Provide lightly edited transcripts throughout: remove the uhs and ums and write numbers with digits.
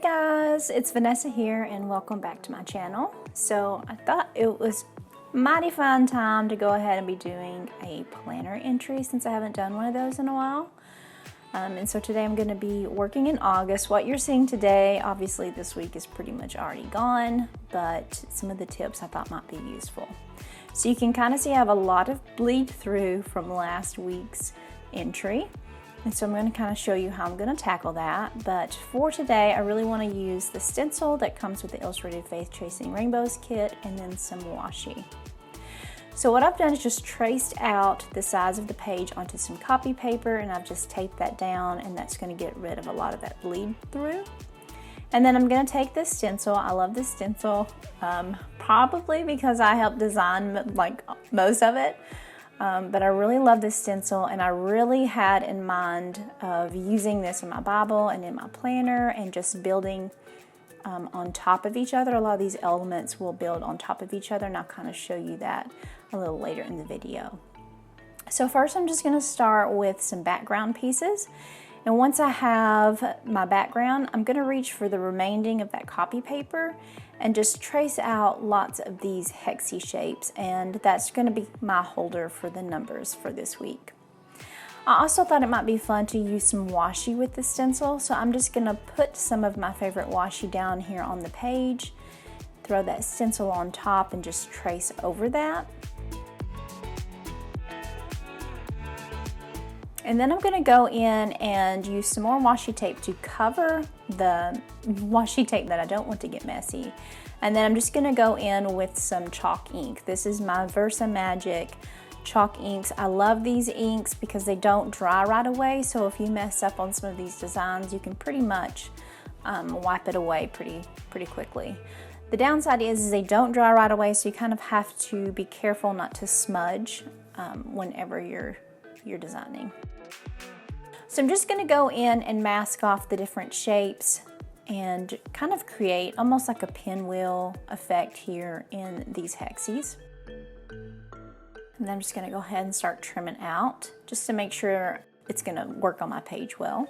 guys, it's Vanessa here and welcome back to my channel. So I thought it was mighty fun time to go ahead and be doing a planner entry since I haven't done one of those in a while. And so today I'm going to be working in August. What you're seeing today, obviously this week is pretty much already gone, but some of the tips I thought might be useful. So you can kind of see I have a lot of bleed through from last week's entry. And so I'm going to kind of show you how I'm going to tackle that. But for today, I really want to use the stencil that comes with the Illustrated Faith Tracing Rainbows kit and then some washi. So what I've done is just traced out the size of the page onto some copy paper, and I've just taped that down, and that's going to get rid of a lot of that bleed through. And then I'm going to take this stencil. I love this stencil, probably because I helped design like most of it. But I really love this stencil, and I really had in mind of using this in my Bible and in my planner and just building on top of each other. A lot of these elements will build on top of each other, and I'll kind of show you that a little later in the video. So first I'm just going to start with some background pieces. And once I have my background, I'm going to reach for the remaining of that copy paper and just trace out lots of these hexy shapes, and that's going to be my holder for the numbers for this week. I also thought it might be fun to use some washi with the stencil, so I'm just going to put some of my favorite washi down here on the page, throw that stencil on top, and just trace over that. And then I'm going to go in and use some more washi tape to cover the washi tape that I don't want to get messy. And then I'm just going to go in with some chalk ink. This is my Versa Magic chalk inks. I love these inks because they don't dry right away. So if you mess up on some of these designs, you can pretty much wipe it away pretty quickly. The downside is they don't dry right away, so you kind of have to be careful not to smudge whenever you're designing. So I'm just going to go in and mask off the different shapes and kind of create almost like a pinwheel effect here in these hexies. And then I'm just going to go ahead and start trimming out just to make sure it's going to work on my page well.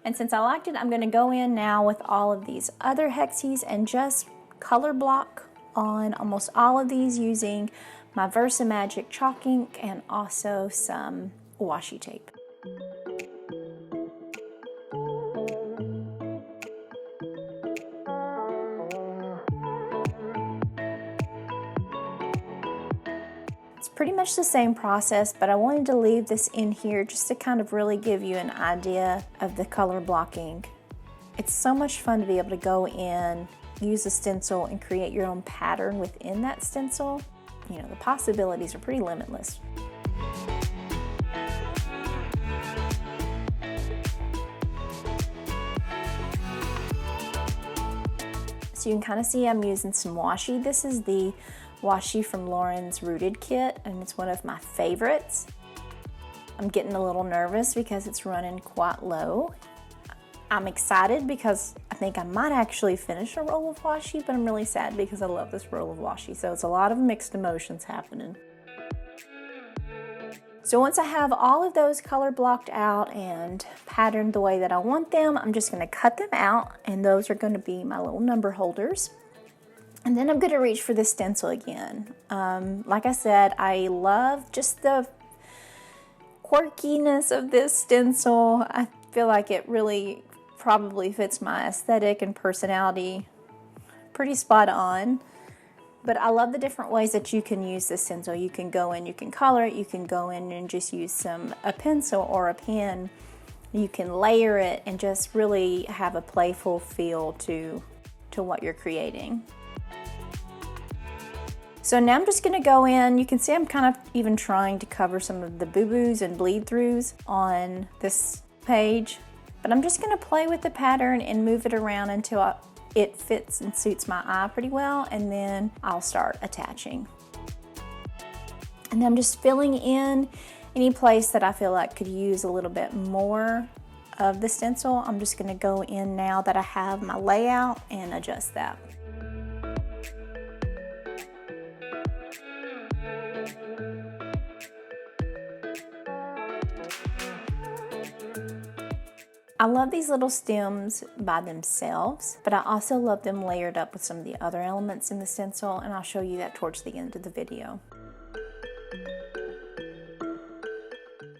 And since I liked it, I'm going to go in now with all of these other hexies and just color block on almost all of these using my Versa Magic chalk ink and also some washi tape. It's pretty much the same process, but I wanted to leave this in here just to kind of really give you an idea of the color blocking. It's so much fun to be able to go in, use a stencil, and create your own pattern within that stencil. You know, the possibilities are pretty limitless. So you can kind of see I'm using some washi. This is the washi from Lauren's Rooted kit, and it's one of my favorites. I'm getting a little nervous because it's running quite low. I'm excited because I think I might actually finish a roll of washi, but I'm really sad because I love this roll of washi. So it's a lot of mixed emotions happening. So once I have all of those color blocked out and patterned the way that I want them, I'm just going to cut them out, and those are going to be my little number holders. And then I'm going to reach for the stencil again. Like I said, I love just the quirkiness of this stencil. I feel like it really probably fits my aesthetic and personality pretty spot on. But I love the different ways that you can use this stencil. You can go in, you can color it, you can go in and just use a pencil or a pen. You can layer it and just really have a playful feel to what you're creating. So now I'm just going to go in. You can see I'm kind of even trying to cover some of the boo-boos and bleed-throughs on this page. But I'm just going to play with the pattern and move it around until it fits and suits my eye pretty well, and then I'll start attaching. And then I'm just filling in any place that I feel like could use a little bit more of the stencil. I'm just going to go in now that I have my layout and adjust that. I love these little stems by themselves, but I also love them layered up with some of the other elements in the stencil, and I'll show you that towards the end of the video.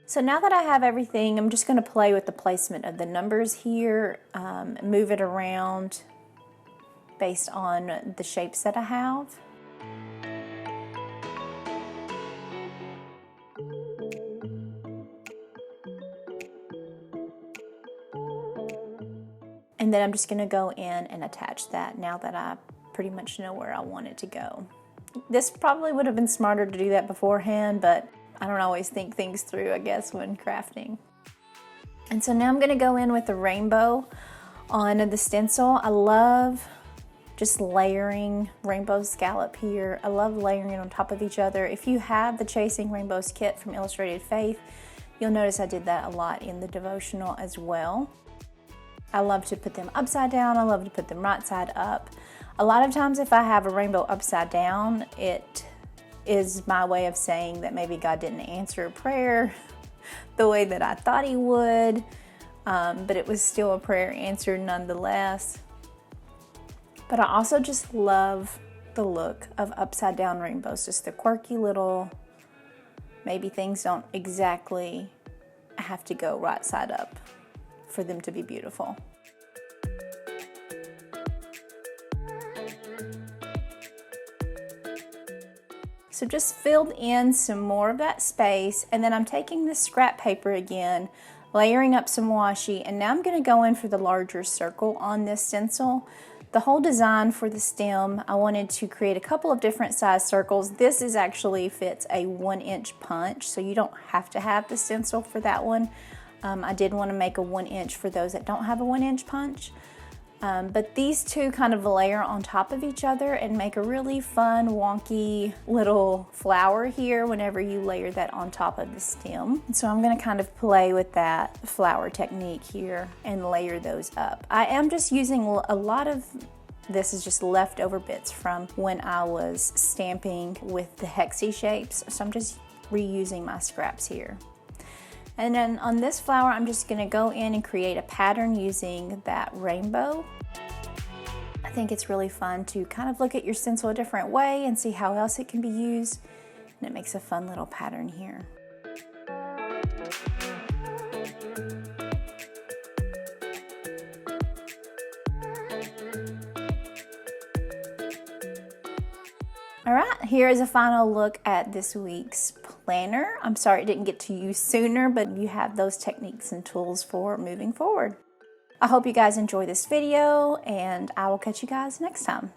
So now that I have everything, I'm just going to play with the placement of the numbers here, move it around based on the shapes that I have. And then I'm just going to go in and attach that now that I pretty much know where I want it to go. This probably would have been smarter to do that beforehand, but I don't always think things through, I guess, when crafting. And so now I'm going to go in with the rainbow on the stencil. I love just layering rainbow scallop here. I love layering it on top of each other. If you have the Chasing Rainbows kit from Illustrated Faith, you'll notice I did that a lot in the devotional as well. I love to put them upside down. I love to put them right side up. A lot of times if I have a rainbow upside down, it is my way of saying that maybe God didn't answer a prayer the way that I thought he would, but it was still a prayer answered nonetheless. But I also just love the look of upside down rainbows, just the quirky little, maybe things don't exactly have to go right side up for them to be beautiful. So just filled in some more of that space, and then I'm taking this scrap paper again, layering up some washi, and now I'm going to go in for the larger circle on this stencil. The whole design for the stem, I wanted to create a couple of different size circles. This is actually fits a 1-inch punch, so you don't have to have the stencil for that one. I did want to make a 1-inch for those that don't have a 1-inch punch. But these two kind of layer on top of each other and make a really fun, wonky little flower here whenever you layer that on top of the stem. So I'm going to kind of play with that flower technique here and layer those up. I am just using a lot of this is just leftover bits from when I was stamping with the hexy shapes. So I'm just reusing my scraps here. And then on this flower, I'm just gonna go in and create a pattern using that rainbow. I think it's really fun to kind of look at your stencil a different way and see how else it can be used. And it makes a fun little pattern here. All right, here is a final look at this week's planner. I'm sorry it didn't get to you sooner, but you have those techniques and tools for moving forward. I hope you guys enjoy this video, and I will catch you guys next time.